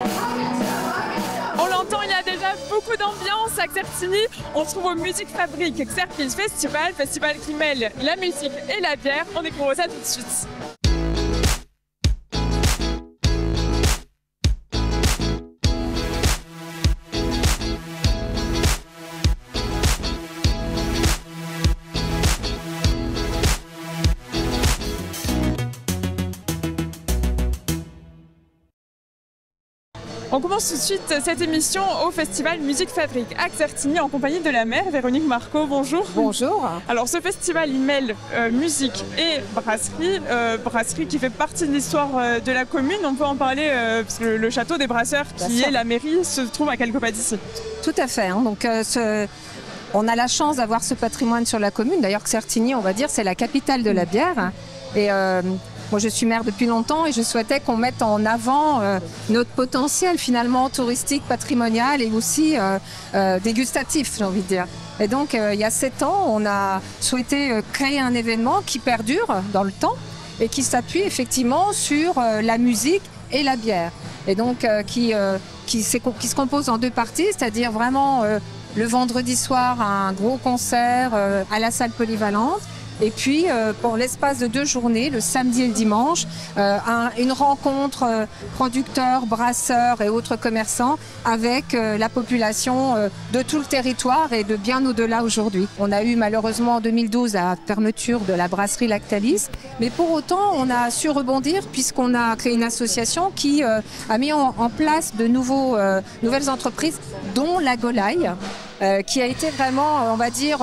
On l'entend, il y a déjà beaucoup d'ambiance à Certigny. On se trouve au Musique Fabrique Xerpil Festival, festival qui mêle la musique et la bière. On découvre ça tout de suite. On commence tout de suite cette émission au festival Musique Fabrique à Certigny en compagnie de la maire Véronique Marco. Bonjour. Bonjour. Alors ce festival il mêle musique et brasserie, brasserie qui fait partie de l'histoire de la commune. On peut en parler parce que le château des Brasseurs qui est la mairie se trouve à quelques pas d'ici. Tout à fait. Donc on a la chance d'avoir ce patrimoine sur la commune. D'ailleurs Certigny, on va dire, c'est la capitale de la bière. Et moi, je suis maire depuis longtemps et je souhaitais qu'on mette en avant notre potentiel finalement touristique, patrimonial et aussi dégustatif, j'ai envie de dire. Et donc, il y a 7 ans, on a souhaité créer un événement qui perdure dans le temps et qui s'appuie effectivement sur la musique et la bière. Et donc, qui se compose en 2 parties, c'est-à-dire vraiment le vendredi soir, un gros concert à la salle polyvalente. Et puis, pour l'espace de 2 journées, le samedi et le dimanche, une rencontre producteurs, brasseurs et autres commerçants avec la population de tout le territoire et de bien au-delà aujourd'hui. On a eu malheureusement en 2012 la fermeture de la brasserie Lactalis, mais pour autant, on a su rebondir puisqu'on a créé une association qui a mis en place de nouvelles entreprises, dont la Golaille. Qui a été vraiment, on va dire,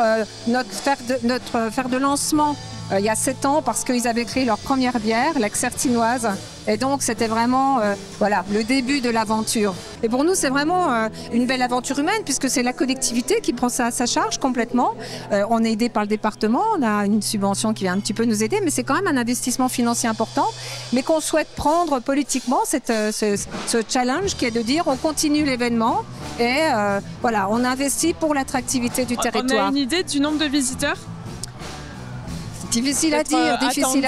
notre fer de lancement il y a 7 ans parce qu'ils avaient créé leur première bière, la Xertinoise. Et donc, c'était vraiment le début de l'aventure. Et pour nous, c'est vraiment une belle aventure humaine puisque c'est la collectivité qui prend ça à sa charge complètement. On est aidé par le département, on a une subvention qui vient un petit peu nous aider, mais c'est quand même un investissement financier important, mais qu'on souhaite prendre politiquement ce challenge qui est de dire on continue l'événement et on investit pour l'attractivité du territoire. On a une idée du nombre de visiteurs ? Difficile à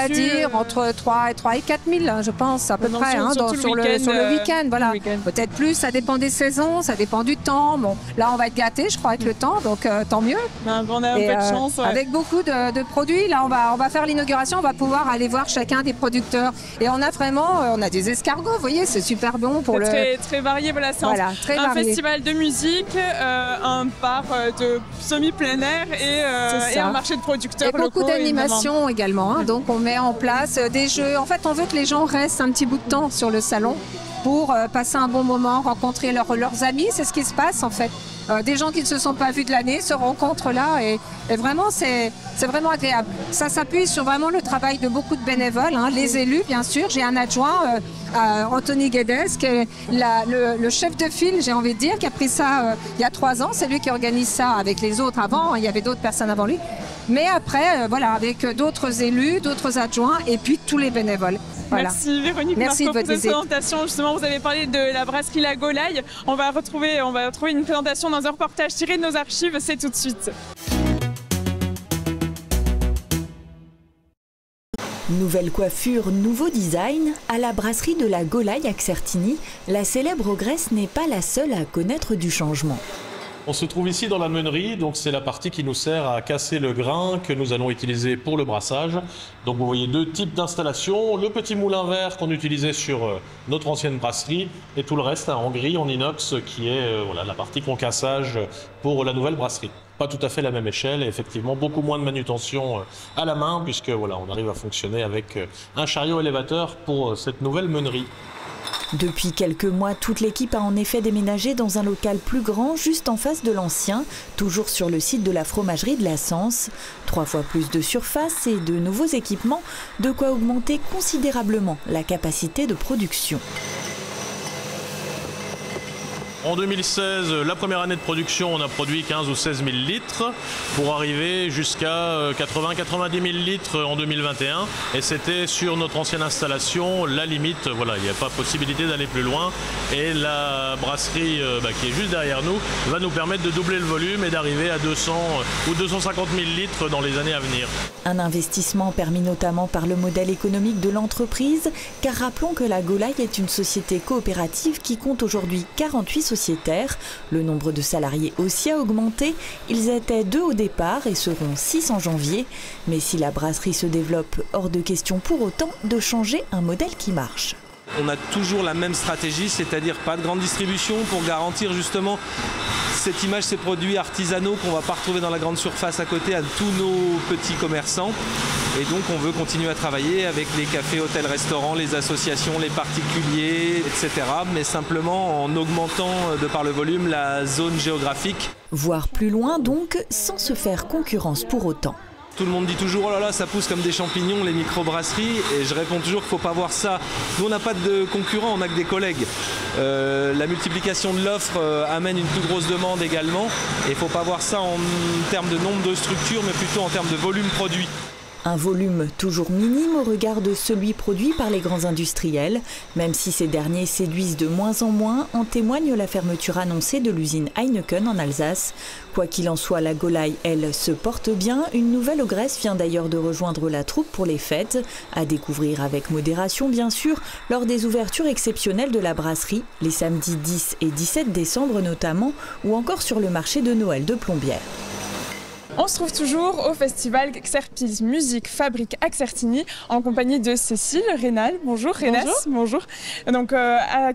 dire, entre 3 et 4 000, je pense, à peu près, sur le week-end. Voilà. Peut-être plus, ça dépend des saisons, ça dépend du temps. Bon, là, on va être gâtés, je crois, avec le temps, donc tant mieux. On a un peu de chance. Ouais. Avec beaucoup de produits, là, on va faire l'inauguration, on va pouvoir aller voir chacun des producteurs. Et on a vraiment, on a des escargots, vous voyez, c'est super bon pour très varié, voilà, c'est un festival de musique, un bar de semi-plein air et un marché de producteurs locaux. Beaucoup d'animations également, donc on met en place des jeux. En fait, on veut que les gens restent un petit bout de temps sur le salon pour passer un bon moment, rencontrer leurs amis. C'est ce qui se passe en fait. Des gens qui ne se sont pas vus de l'année se rencontrent là et vraiment c'est vraiment agréable. Ça s'appuie sur vraiment le travail de beaucoup de bénévoles, les élus bien sûr. J'ai un adjoint, Anthony Guedes, qui est le chef de file, j'ai envie de dire, qui a pris ça il y a 3 ans. C'est lui qui organise ça avec les autres avant, il y avait d'autres personnes avant lui. Mais après, avec d'autres élus, d'autres adjoints et puis tous les bénévoles. Voilà. Merci Véronique Marco pour cette présentation. Justement, vous avez parlé de la brasserie La Golaille. On va retrouver une présentation dans un reportage tiré de nos archives. C'est tout de suite. Nouvelle coiffure, nouveau design. À la brasserie de La Golaille à Certigny, la célèbre Grèce n'est pas la seule à connaître du changement. On se trouve ici dans la meunerie, donc c'est la partie qui nous sert à casser le grain que nous allons utiliser pour le brassage. Donc vous voyez 2 types d'installations, le petit moulin vert qu'on utilisait sur notre ancienne brasserie et tout le reste en gris, en inox, qui est la partie concassage pour la nouvelle brasserie. Pas tout à fait la même échelle et effectivement beaucoup moins de manutention à la main puisque on arrive à fonctionner avec un chariot élévateur pour cette nouvelle meunerie. Depuis quelques mois, toute l'équipe a en effet déménagé dans un local plus grand, juste en face de l'ancien, toujours sur le site de la fromagerie de la Sens. 3 fois plus de surface et de nouveaux équipements, de quoi augmenter considérablement la capacité de production. En 2016, la première année de production, on a produit 15 ou 16 000 litres pour arriver jusqu'à 80-90 000 litres en 2021. Et c'était sur notre ancienne installation la limite. Voilà, il n'y a pas possibilité d'aller plus loin. Et la brasserie qui est juste derrière nous va nous permettre de doubler le volume et d'arriver à 200 ou 250 000 litres dans les années à venir. Un investissement permis notamment par le modèle économique de l'entreprise, car rappelons que la Golaille est une société coopérative qui compte aujourd'hui 48 sociétaires. Le nombre de salariés aussi a augmenté. Ils étaient 2 au départ et seront 6 en janvier. Mais si la brasserie se développe, hors de question pour autant de changer un modèle qui marche. On a toujours la même stratégie, c'est-à-dire pas de grande distribution pour garantir justement cette image, ces produits artisanaux qu'on ne va pas retrouver dans la grande surface à côté à tous nos petits commerçants. Et donc on veut continuer à travailler avec les cafés, hôtels, restaurants, les associations, les particuliers, etc. Mais simplement en augmentant de par le volume la zone géographique. Voir plus loin donc, sans se faire concurrence pour autant. Tout le monde dit toujours « oh là là, ça pousse comme des champignons les microbrasseries » et je réponds toujours qu'il ne faut pas voir ça. Nous on n'a pas de concurrents, on n'a que des collègues. La multiplication de l'offre amène une plus grosse demande également et il ne faut pas voir ça en termes de nombre de structures mais plutôt en termes de volume produit. Un volume toujours minime au regard de celui produit par les grands industriels. Même si ces derniers séduisent de moins en moins, en témoigne la fermeture annoncée de l'usine Heineken en Alsace. Quoi qu'il en soit, la Golaille, elle, se porte bien. Une nouvelle ogresse vient d'ailleurs de rejoindre la troupe pour les fêtes. À découvrir avec modération, bien sûr, lors des ouvertures exceptionnelles de la brasserie, les samedis 10 et 17 décembre notamment, ou encore sur le marché de Noël de Plombières. On se trouve toujours au festival Xerpis Musique Fabrique à Certigny en compagnie de Cécile Rénal. Bonjour Rénas. Bonjour. Donc,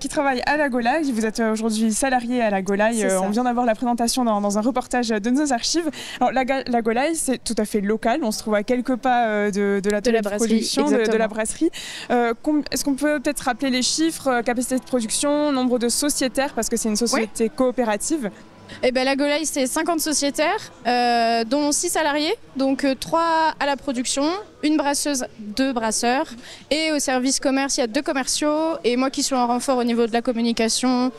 qui travaille à la Golaille. Vous êtes aujourd'hui salarié à la Golaille. On vient d'avoir la présentation dans un reportage de nos archives. Alors, la Golaille, c'est tout à fait local. On se trouve à quelques pas de l'atelier de production de la brasserie. Est-ce qu'on peut peut-être rappeler les chiffres, capacité de production, nombre de sociétaires, parce que c'est une société coopérative? Eh ben, la Golaille, c'est 50 sociétaires, dont 6 salariés, donc 3 à la production, une brasseuse, 2 brasseurs, et au service commerce, il y a 2 commerciaux, et moi qui suis en renfort au niveau de la communication,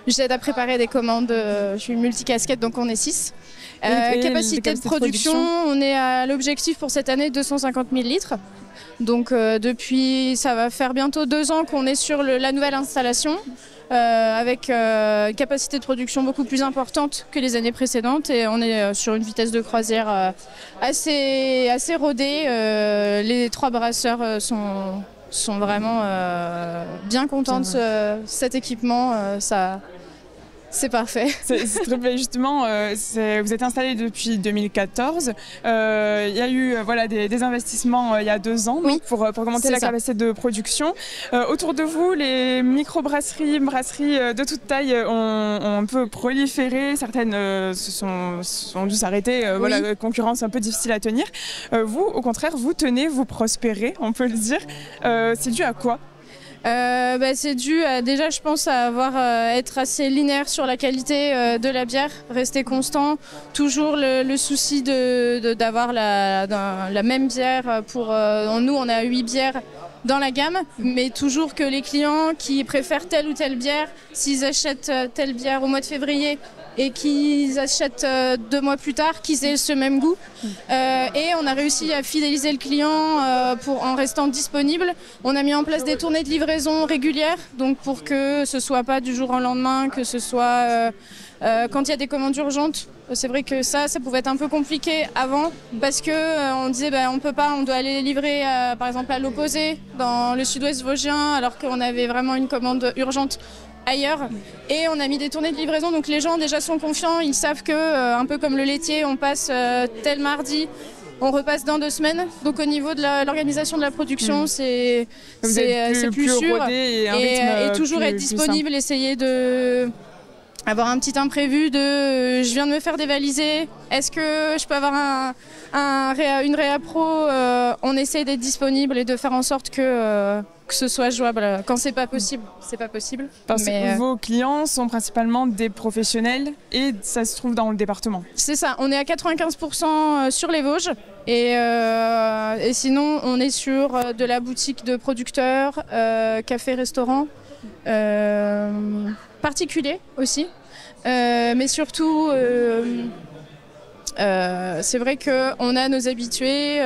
j'aide à préparer des commandes, je suis multicasquette, donc on est 6. Capacité de production, on est à l'objectif pour cette année 250 000 litres. Donc depuis, ça va faire bientôt 2 ans qu'on est sur la nouvelle installation. Avec une capacité de production beaucoup plus importante que les années précédentes et on est sur une vitesse de croisière assez rodée. Les 3 brasseurs sont vraiment bien contents de cet équipement. C'est parfait. C'est très bien, justement, vous êtes installé depuis 2014. Il y a eu des investissements il y a 2 ans pour augmenter la capacité de production. Autour de vous, les microbrasseries, brasseries de toute taille ont un peu proliféré. Certaines sont dû s'arrêter. Concurrence un peu difficile à tenir. Vous, au contraire, vous tenez, vous prospérez, on peut le dire. C'est dû à quoi ? C'est dû à, déjà je pense à être assez linéaire sur la qualité de la bière, rester constant, toujours le souci d'avoir la même bière nous on a 8 bières dans la gamme, mais toujours que les clients qui préfèrent telle ou telle bière, s'ils achètent telle bière au mois de février et qu'ils achètent 2 mois plus tard, qu'ils aient ce même goût. Et on a réussi à fidéliser le client en restant disponible. On a mis en place des tournées de livraison régulières, donc pour que ce ne soit pas du jour au lendemain, que ce soit quand il y a des commandes urgentes. C'est vrai que ça pouvait être un peu compliqué avant parce qu'on disait on peut pas, on doit aller livrer par exemple à l'opposé dans le sud-ouest vosgien alors qu'on avait vraiment une commande urgente ailleurs et on a mis des tournées de livraison donc les gens déjà sont confiants, ils savent que un peu comme le laitier on passe tel mardi, on repasse dans 2 semaines donc au niveau de l'organisation de la production c'est plus sûr et toujours être disponible, essayer de avoir un petit imprévu de je viens de me faire dévaliser, est-ce que je peux avoir une réa pro, on essaie d'être disponible et de faire en sorte que ce soit jouable. Quand c'est pas possible, c'est pas possible. Parce que vos clients sont principalement des professionnels et ça se trouve dans le département. C'est ça, on est à 95% sur les Vosges et sinon on est sur de la boutique de producteurs, café-restaurant. particulier aussi. Mais surtout, c'est vrai qu'on a nos habitués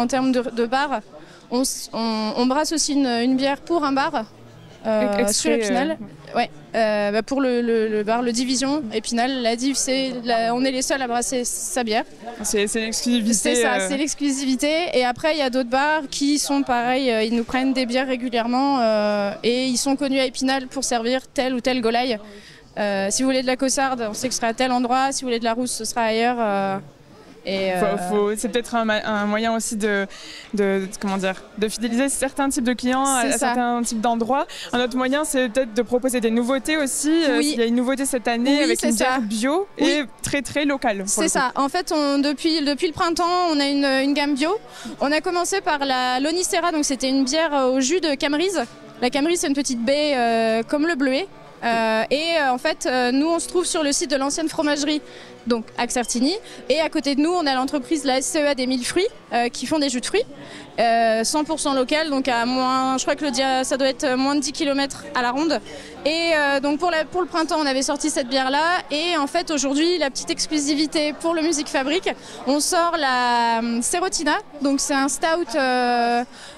en termes de bar. On brasse aussi une bière pour un bar sur Épinal. Ouais, pour le bar, le Division Épinal. La Div, on est les seuls à brasser sa bière. C'est l'exclusivité. C'est ça, c'est l'exclusivité. Et après, il y a d'autres bars qui sont pareils. Ils nous prennent des bières régulièrement et ils sont connus à Épinal pour servir tel ou tel golaï. Si vous voulez de la Cossarde, on sait que ce sera à tel endroit. Si vous voulez de la Rousse, ce sera ailleurs. C'est peut-être un moyen aussi de fidéliser certains types de clients à certains types d'endroits. Un autre moyen, c'est peut-être de proposer des nouveautés aussi. Oui. Il y a une nouveauté cette année avec une bière bio et très très locale. C'est ça. En fait, depuis le printemps, on a une gamme bio. On a commencé par la Lonicera, donc c'était une bière au jus de Camerise. La Camerise, c'est une petite baie comme le bleuet. En fait, nous, on se trouve sur le site de l'ancienne fromagerie, donc à Certigny. Et à côté de nous, on a l'entreprise la SCEA des 1000 fruits qui font des jus de fruits 100% local, donc à moins, je crois que ça doit être moins de 10 km à la ronde. Et donc pour le printemps, on avait sorti cette bière-là. Et en fait, aujourd'hui, la petite exclusivité pour le Musique Fabrique, on sort la Serotina. Donc c'est un stout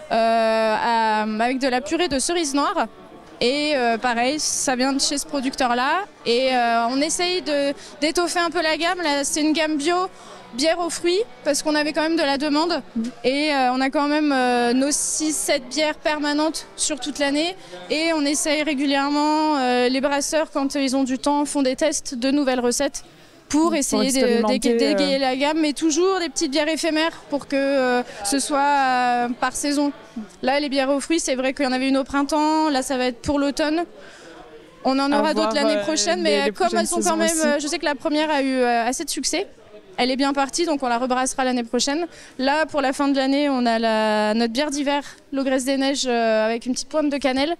avec de la purée de cerise noire. Et pareil, ça vient de chez ce producteur-là. Et on essaye d'étoffer un peu la gamme. Là, c'est une gamme bio, bière aux fruits, parce qu'on avait quand même de la demande. Et on a quand même nos 6-7 bières permanentes sur toute l'année. Et on essaye régulièrement, les brasseurs, quand ils ont du temps, font des tests de nouvelles recettes pour essayer d'égayer la gamme, mais toujours des petites bières éphémères pour que ce soit par saison. Là, les bières aux fruits, c'est vrai qu'il y en avait une au printemps, là ça va être pour l'automne. On en aura d'autres l'année prochaine, mais comme elles sont quand même... je sais que la première a eu assez de succès. Elle est bien partie, donc on la rebrassera l'année prochaine. Là, pour la fin de l'année, on a notre bière d'hiver, l'Ogresse des Neiges, avec une petite pointe de cannelle.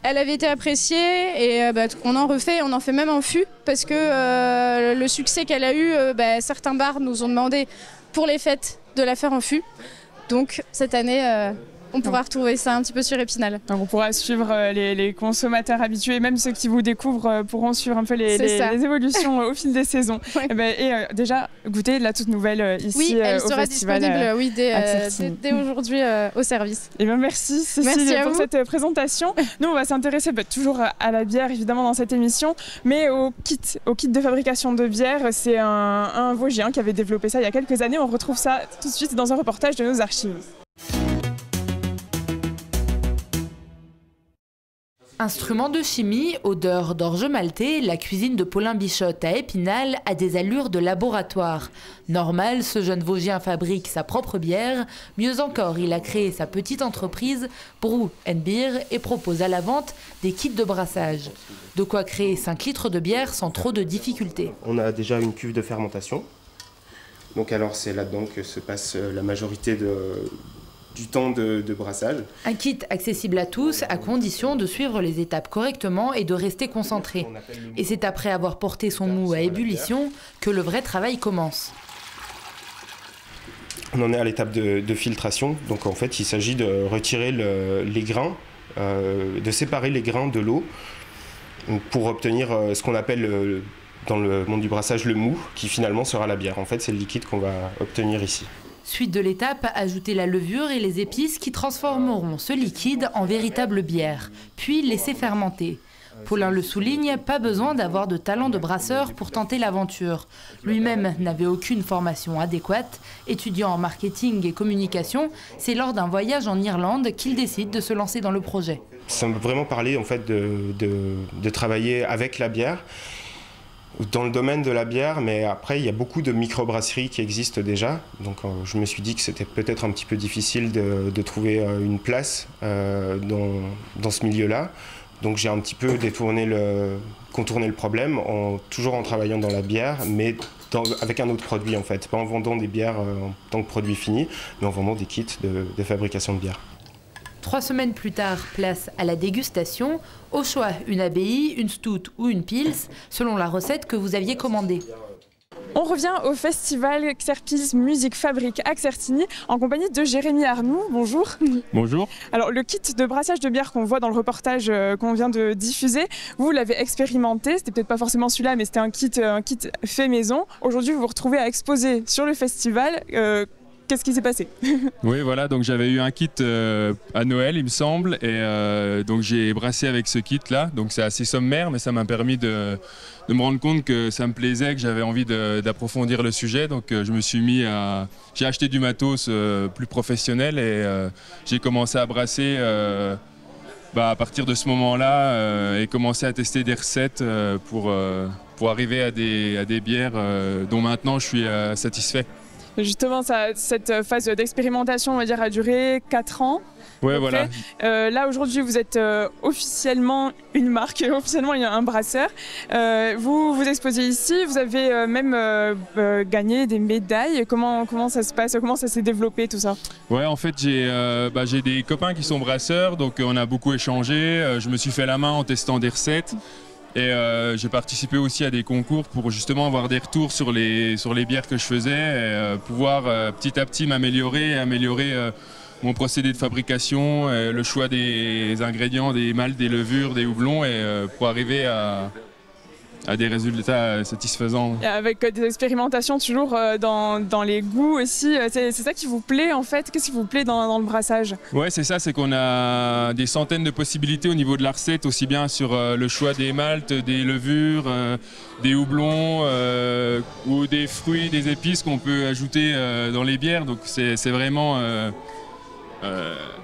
Elle avait été appréciée et on en refait, on en fait même en fût, parce que le succès qu'elle a eu, certains bars nous ont demandé pour les fêtes de la faire en fût. Donc cette année... on pourra retrouver ça un petit peu sur Épinal. Donc on pourra suivre les consommateurs habitués, même ceux qui vous découvrent pourront suivre un peu les évolutions au fil des saisons. Ouais. Et déjà, goûter la toute nouvelle ici au festival. Oui, elle sera disponible dès aujourd'hui au service. Et merci Cécile pour cette présentation. Nous, on va s'intéresser toujours à la bière, évidemment, dans cette émission, mais au kit de fabrication de bière. C'est un Vosgien qui avait développé ça il y a quelques années. On retrouve ça tout de suite dans un reportage de nos archives. Instrument de chimie, odeur d'orge maltais, la cuisine de Paulin Bichotte à Épinal a des allures de laboratoire. Normal, ce jeune Vosgien fabrique sa propre bière. Mieux encore, il a créé sa petite entreprise Brew & Beer et propose à la vente des kits de brassage. De quoi créer 5 litres de bière sans trop de difficultés. On a déjà une cuve de fermentation. Donc alors c'est là-dedans que se passe la majorité du temps de brassage. Un kit accessible à tous, à condition de suivre les étapes correctement et de rester concentré. Et c'est après avoir porté son mou à ébullition que le vrai travail commence. On en est à l'étape de filtration. Donc en fait, il s'agit de retirer les grains, de séparer les grains de l'eau pour obtenir ce qu'on appelle dans le monde du brassage le mou, qui finalement sera la bière. En fait, c'est le liquide qu'on va obtenir ici. Suite de l'étape, ajouter la levure et les épices qui transformeront ce liquide en véritable bière, puis laisser fermenter. Paulin le souligne, pas besoin d'avoir de talent de brasseur pour tenter l'aventure. Lui-même n'avait aucune formation adéquate. Étudiant en marketing et communication, c'est lors d'un voyage en Irlande qu'il décide de se lancer dans le projet. Ça m'a vraiment parlé en fait, de travailler avec la bière, dans le domaine de la bière, mais après il y a beaucoup de microbrasseries qui existent déjà, donc je me suis dit que c'était peut-être un petit peu difficile de trouver une place dans ce milieu-là, donc j'ai un petit peu contourné le problème, toujours en travaillant dans la bière, mais avec un autre produit en fait, pas en vendant des bières en tant que produit fini, mais en vendant des kits de fabrication de bière. 3 semaines plus tard, place à la dégustation. Au choix, une abbaye, une stout ou une pils, selon la recette que vous aviez commandée. On revient au festival Xerpis Musique Fabrique à Certigny en compagnie de Jérémy Arnoux. Bonjour. Bonjour. Alors le kit de brassage de bière qu'on voit dans le reportage qu'on vient de diffuser, vous l'avez expérimenté, c'était peut-être pas forcément celui-là mais c'était un kit fait maison. Aujourd'hui vous vous retrouvez à exposer sur le festival. Qu'est-ce qui s'est passé? Oui, voilà, donc j'avais eu un kit à Noël, il me semble, et donc j'ai brassé avec ce kit-là. Donc c'est assez sommaire, mais ça m'a permis de me rendre compte que ça me plaisait, que j'avais envie d'approfondir le sujet. Donc je me suis mis à... J'ai acheté du matos plus professionnel et j'ai commencé à brasser à partir de ce moment-là et commencer à tester des recettes pour arriver à des bières dont maintenant je suis satisfait. Justement, cette phase d'expérimentation, on va dire, a duré 4 ans. Ouais, voilà. Là, aujourd'hui, vous êtes officiellement une marque, officiellement un brasseur. Vous exposez ici, vous avez même gagné des médailles. Comment ça se passe? Comment ça s'est développé, tout ça? Ouais, en fait, j'ai des copains qui sont brasseurs, donc on a beaucoup échangé. Je me suis fait la main en testant des recettes. Et j'ai participé aussi à des concours pour justement avoir des retours sur les bières que je faisais et pouvoir petit à petit m'améliorer, améliorer mon procédé de fabrication, le choix des ingrédients, des maltes, des levures, des houblons et pour arriver à des résultats satisfaisants. Et avec des expérimentations toujours dans les goûts aussi, c'est ça qui vous plaît en fait? Qu'est-ce qui vous plaît dans le brassage? Ouais, c'est ça, c'est qu'on a des centaines de possibilités au niveau de la recette, aussi bien sur le choix des maltes, des levures, des houblons ou des fruits, des épices qu'on peut ajouter dans les bières. Donc c'est vraiment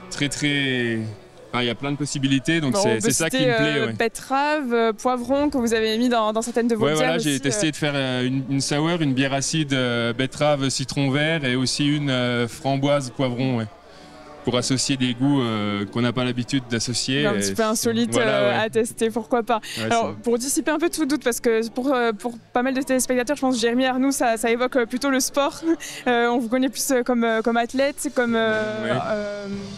très... Il y a plein de possibilités, donc c'est ça qui me plaît. Ouais. Betterave, poivron que vous avez mis dans certaines de vos bières. Voilà, j'ai essayé de faire une sour, une bière acide betterave, citron vert et aussi une framboise poivron. Ouais. Pour associer des goûts qu'on n'a pas l'habitude d'associer. Un petit peu insolite à tester, pourquoi pas. Ouais, alors, pour dissiper un peu tout doute, parce que pour pas mal de téléspectateurs, je pense que Jérémy Arnoux, ça évoque plutôt le sport. On vous connaît plus comme athlète,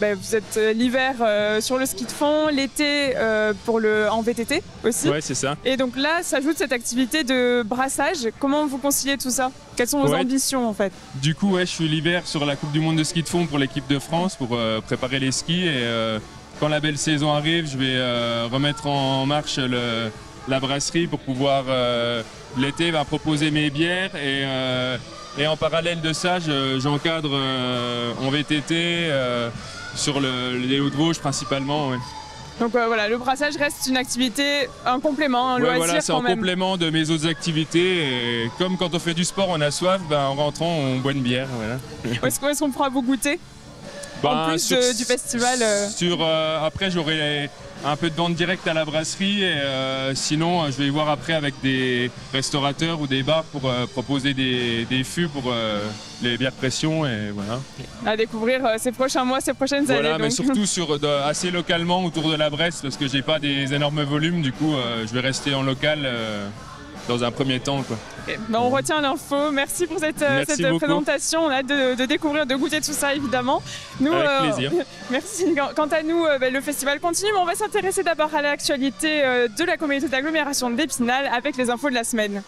vous êtes l'hiver sur le ski de fond, l'été en VTT aussi. Ouais, c'est ça. Et donc là, s'ajoute cette activité de brassage. Comment vous conciliez tout ça? Quelles sont vos ambitions en fait? Du coup, je suis l'hiver sur la Coupe du Monde de ski de fond pour l'équipe de France pour préparer les skis et quand la belle saison arrive, je vais remettre en marche la brasserie pour pouvoir l'été proposer mes bières et en parallèle de ça, j'encadre en VTT sur les Hauts-de-Vosges principalement. Ouais. Donc voilà, le brassage reste une activité, un complément, un loisir voilà, c'est quand un même. complément de mes autres activités. Et comme quand on fait du sport, on a soif, en rentrant, on boit une bière. Voilà. Où est-ce qu'on pourra vous goûter en plus du festival Après, j'aurai un peu de vente directe à la brasserie. Et sinon, je vais y voir après avec des restaurateurs ou des bars pour proposer des fûts pour les bières pression. Et voilà. À découvrir ces prochains mois, ces prochaines années. Voilà, mais surtout assez localement autour de la Bresse parce que j'ai pas des énormes volumes. Du coup, je vais rester en local dans un premier temps. Quoi. Okay. On retient l'info. Merci pour cette présentation. On a hâte de découvrir, de goûter tout ça évidemment. Nous, avec plaisir. Merci. Quant à nous, le festival continue, mais on va s'intéresser d'abord à l'actualité de la communauté d'agglomération d'Épinal avec les infos de la semaine.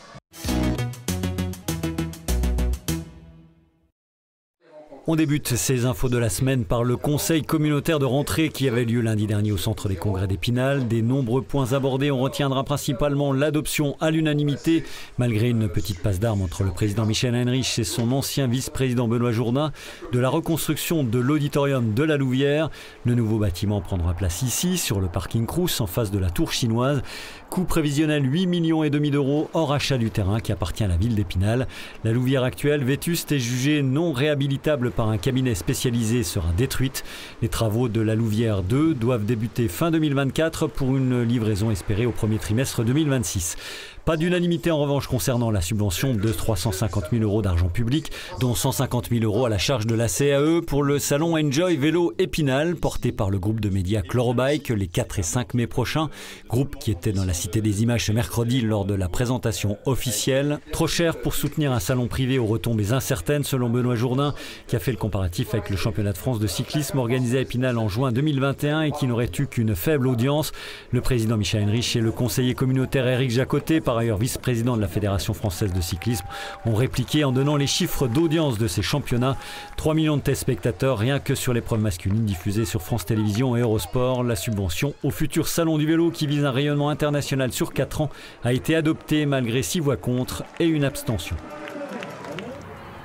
On débute ces infos de la semaine par le conseil communautaire de rentrée qui avait lieu lundi dernier au centre des congrès d'Épinal. Des nombreux points abordés, on retiendra principalement l'adoption à l'unanimité, malgré une petite passe d'armes entre le président Michel Heinrich et son ancien vice-président Benoît Jourdain, de la reconstruction de l'auditorium de la Louvière. Le nouveau bâtiment prendra place ici, sur le parking Crous, en face de la tour chinoise. Coût prévisionnel 8,5 millions d'euros hors achat du terrain qui appartient à la ville d'Épinal. La Louvière actuelle, vétuste et jugée non réhabilitable par un cabinet spécialisé, sera détruite. Les travaux de la Louvière 2 doivent débuter fin 2024 pour une livraison espérée au premier trimestre 2026. Pas d'unanimité en revanche concernant la subvention de 350 000 euros d'argent public, dont 150 000 euros à la charge de la CAE pour le salon Enjoy Vélo Épinal, porté par le groupe de médias Chlorobike les 4 et 5 mai prochains. Groupe qui était dans la Cité des Images ce mercredi lors de la présentation officielle. Trop cher pour soutenir un salon privé aux retombées incertaines selon Benoît Jourdain, qui a fait le comparatif avec le championnat de France de cyclisme organisé à Épinal en juin 2021 et qui n'aurait eu qu'une faible audience. Le président Michel Heinrich et le conseiller communautaire Éric Jacotet, par ailleurs vice-président de la Fédération française de cyclisme, ont répliqué en donnant les chiffres d'audience de ces championnats. 3 millions de téléspectateurs rien que sur l'épreuve masculine diffusée sur France Télévisions et Eurosport. La subvention au futur salon du vélo qui vise un rayonnement international sur 4 ans a été adoptée malgré 6 voix contre et une abstention.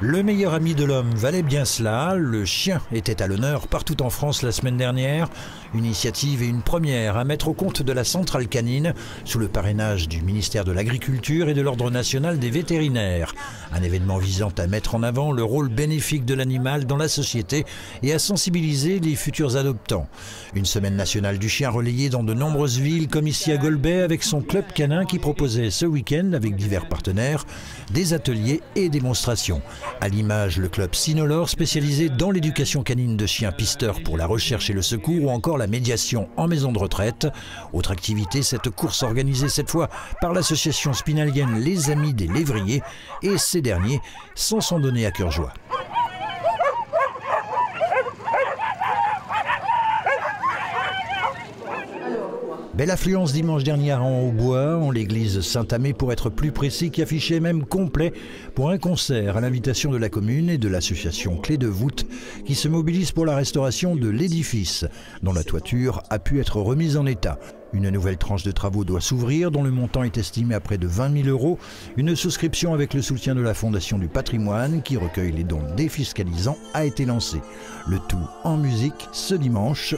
Le meilleur ami de l'homme valait bien cela, le chien était à l'honneur partout en France la semaine dernière. Une initiative et une première à mettre au compte de la centrale canine sous le parrainage du ministère de l'Agriculture et de l'Ordre national des vétérinaires. Un événement visant à mettre en avant le rôle bénéfique de l'animal dans la société et à sensibiliser les futurs adoptants. Une semaine nationale du chien relayée dans de nombreuses villes comme ici à Golbet avec son club canin qui proposait ce week-end avec divers partenaires des ateliers et démonstrations. À l'image, le club Sinolore spécialisé dans l'éducation canine de chiens pisteurs pour la recherche et le secours ou encore la médiation en maison de retraite. Autre activité, cette course organisée cette fois par l'association spinalienne Les Amis des Lévriers et ces derniers s'en sont donnés à cœur joie. Belle affluence dimanche dernier à Raon-au-Bois, en l'église Saint-Amé pour être plus précis, qui affichait même complet pour un concert à l'invitation de la commune et de l'association Clé de voûte qui se mobilise pour la restauration de l'édifice, dont la toiture a pu être remise en état. Une nouvelle tranche de travaux doit s'ouvrir, dont le montant est estimé à près de 20 000 €. Une souscription avec le soutien de la Fondation du patrimoine, qui recueille les dons défiscalisants, a été lancée. Le tout en musique ce dimanche.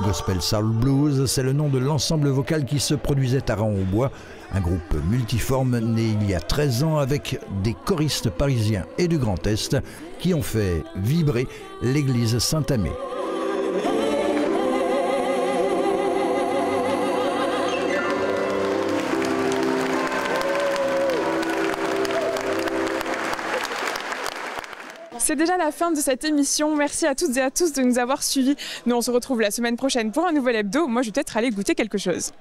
Gospel Soul Blues, c'est le nom de l'ensemble vocal qui se produisait à Raon-au-Bois, un groupe multiforme né il y a 13 ans avec des choristes parisiens et du Grand Est qui ont fait vibrer l'église Saint-Amé. C'est déjà la fin de cette émission. Merci à toutes et à tous de nous avoir suivis. Nous, on se retrouve la semaine prochaine pour un nouvel hebdo. Moi, je vais peut-être aller goûter quelque chose.